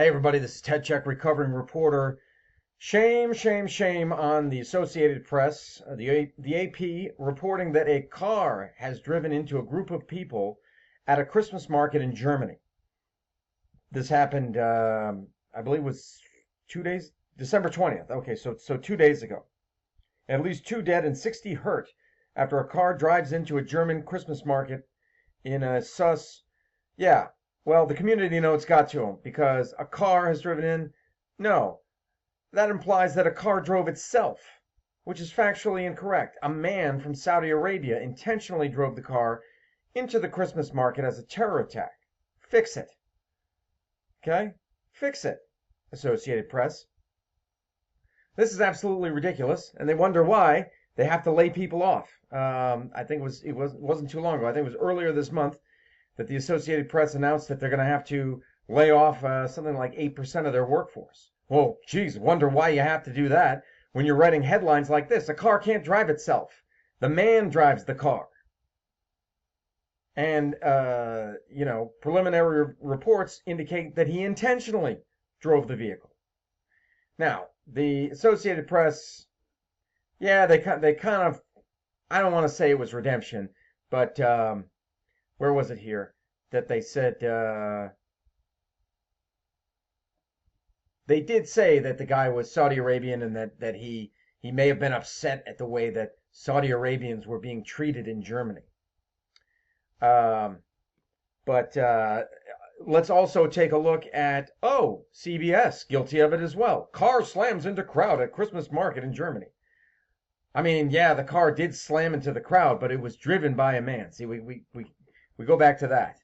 Hey everybody, this is Ted Check, recovering reporter. Shame, shame, shame on the Associated Press, the AP reporting that a car has driven into a group of people at a Christmas market in Germany. This happened, I believe, was 2 days, December 20th. Okay, so 2 days ago. At least 2 dead and 60 hurt after a car drives into a German Christmas market in a sus. Yeah, well, the community notes got to him because a car has driven in. No, that implies that a car drove itself, which is factually incorrect. A man from Saudi Arabia intentionally drove the car into the Christmas market as a terror attack. Fix it. Okay? Fix it, Associated Press. This is absolutely ridiculous, and they wonder why they have to lay people off. I think it wasn't too long ago. I think it was earlier this month that the Associated Press announced that they're going to have to lay off something like 8% of their workforce. Well, geez, wonder why you have to do that when you're writing headlines like this. A car can't drive itself. The man drives the car. And, preliminary reports indicate that he intentionally drove the vehicle. Now, the Associated Press, yeah, they kind of, I don't want to say it was redemption, but where was it here that they said they did say that the guy was Saudi Arabian and that he may have been upset at the way that Saudi Arabians were being treated in Germany. But let's also take a look at, CBS, guilty of it as well. Car slams into crowd at Christmas market in Germany. I mean, yeah, the car did slam into the crowd, but it was driven by a man. See, we go back to that.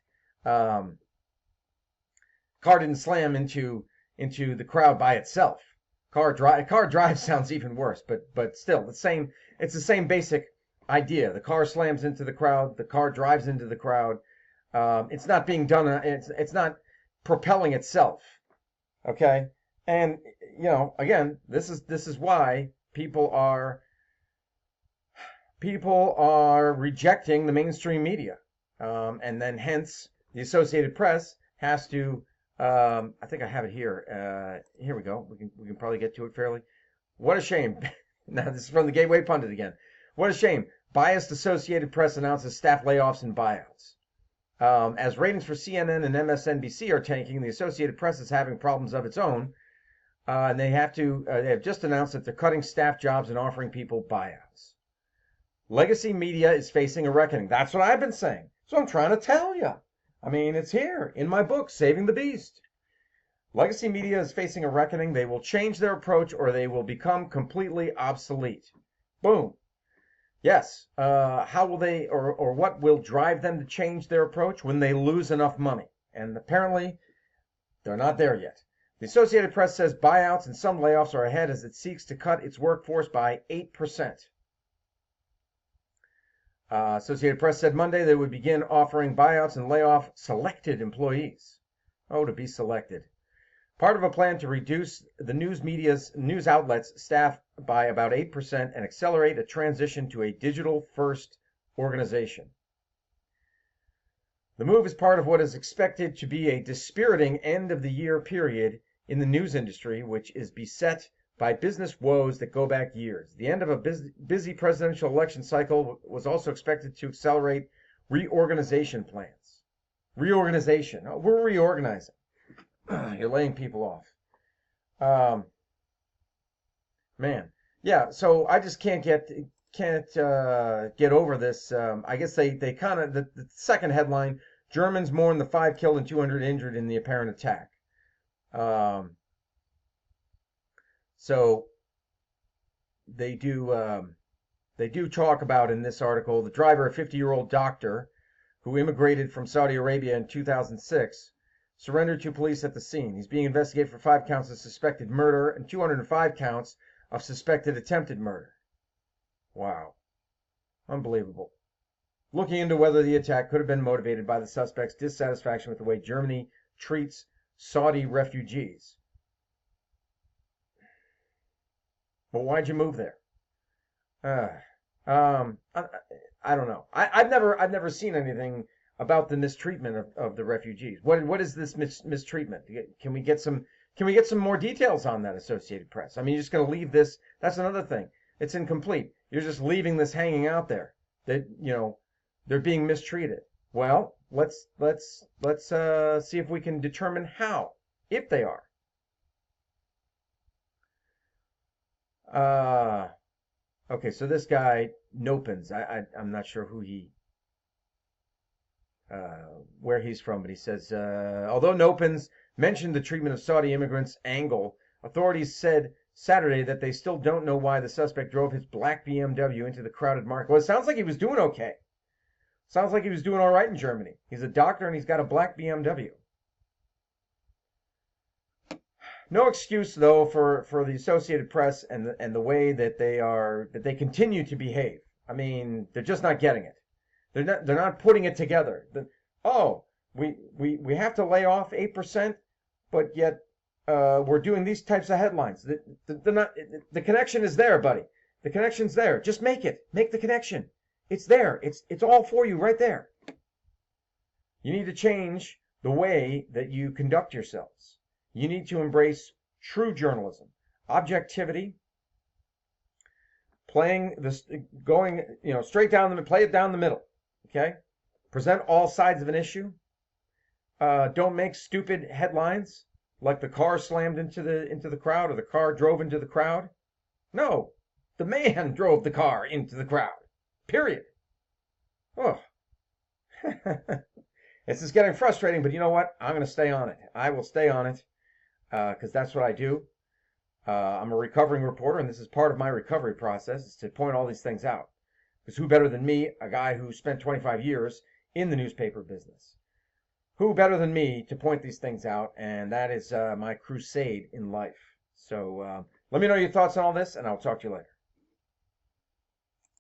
Car didn't slam into the crowd by itself. Car drive sounds even worse, but still it's the same basic idea. The car slams into the crowd, the car drives into the crowd. It's not being done, it's not propelling itself. Okay? And again, this is why people are rejecting the mainstream media. And then hence the Associated Press has to I think I have it here. Here we go. We can probably get to it fairly. What a shame. Now this is from the Gateway Pundit again. What a shame. Biased Associated Press announces staff layoffs and buyouts. As ratings for CNN and MSNBC are tanking, the Associated Press is having problems of its own, and they have just announced that they're cutting staff jobs and offering people buyouts. Legacy media is facing a reckoning. That's what I've been saying. So I'm trying to tell you. I mean, it's here in my book, Saving the Beast. Legacy media is facing a reckoning. They will change their approach or they will become completely obsolete. Boom. Yes. How will they, or what will drive them to change their approach? When they lose enough money. And apparently, they're not there yet. The Associated Press says buyouts and some layoffs are ahead as it seeks to cut its workforce by 8%. Associated Press said Monday they would begin offering buyouts and lay off selected employees. Oh, to be selected. Part of a plan to reduce the news outlets' staff by about 8% and accelerate a transition to a digital-first organization. The move is part of what is expected to be a dispiriting end-of-the-year period in the news industry, which is beset by business woes that go back years. The end of a busy presidential election cycle was also expected to accelerate reorganization plans. Reorganization. Oh, we're reorganizing. You're laying people off. Man. Yeah, so I just can't get over this. I guess they kind of, the second headline, Germans mourn the 5 killed and 200 injured in the apparent attack. So they do talk about in this article the driver, a 50-year-old doctor who immigrated from Saudi Arabia in 2006, surrendered to police at the scene. He's being investigated for 5 counts of suspected murder and 205 counts of suspected attempted murder. Wow. Unbelievable. Looking into whether the attack could have been motivated by the suspect's dissatisfaction with the way Germany treats Saudi refugees. Well, why'd you move there? I don't know. I've never seen anything about the mistreatment of the refugees. What is this mistreatment? Can we get some more details on that, Associated Press? I mean, you're just going to leave this. That's another thing. It's incomplete. You're just leaving this hanging out there that they're being mistreated. Well, let's see if we can determine how, if they are. Okay, so this guy Nopens, I'm not sure where he's from, but he says, although Nopens mentioned the treatment of Saudi immigrants angle, authorities said Saturday that they still don't know why the suspect drove his black BMW into the crowded market. Well, it sounds like he was doing okay. Sounds like he was doing all right in Germany. He's a doctor and he's got a black BMW. No excuse though for the Associated Press and the way that they continue to behave. I mean, they're just not getting it. They're not putting it together. We have to lay off 8%, but yet we're doing these types of headlines. The connection is there, buddy. The connection's there. Just make it. Make the connection. It's there. It's all for you right there. You need to change the way that you conduct yourselves. You need to embrace true journalism, objectivity, playing this, going straight down play it down the middle. Okay, present all sides of an issue. Don't make stupid headlines like the car slammed into the crowd or the car drove into the crowd. No, the man drove the car into the crowd. Period. Oh, this is getting frustrating, but you know what? I'm going to stay on it. I will stay on it because that's what I do. I'm a recovering reporter, and this is part of my recovery process, is to point all these things out. Because who better than me, a guy who spent 25 years in the newspaper business? Who better than me to point these things out? And that is my crusade in life. So let me know your thoughts on all this, and I'll talk to you later.